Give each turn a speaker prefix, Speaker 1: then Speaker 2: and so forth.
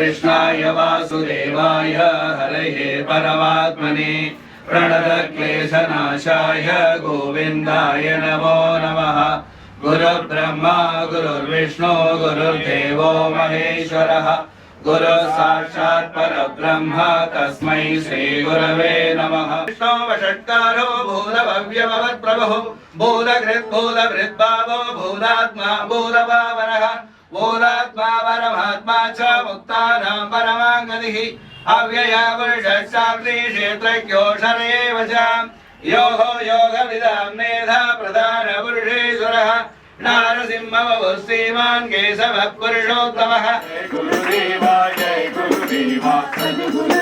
Speaker 1: कृष्णाय वासुदेवाय हरये परमात्मने प्रणतक्लेशनाशाय गोविन्दाय नमो नमः। गुरुर्ब्रह्मा गुरुर्विष्णु गुरुर्देवो महेश्वरः गुरु साक्षात् परब्रह्म तस्मै श्री गुरवे नमः। विष्णो वषट्कारो भूतभव्यभवत्प्रभुः भूतकृत् भूतभृद्भावो भूतात्मा भूतपावनः भूतात्मा परमात्मा च मुक्तानां परमागतिः अव्ययः पुरुषश्चात्रि क्षेत्रज्ञोऽक्षरयेव च योः योगविदां मेधा प्रधानपुरुषेश्वरः नारसिंहवपुः श्रीमान् केशवः पुरुषोत्तमः। जय गुरुदेवा सद्गुरुदेवा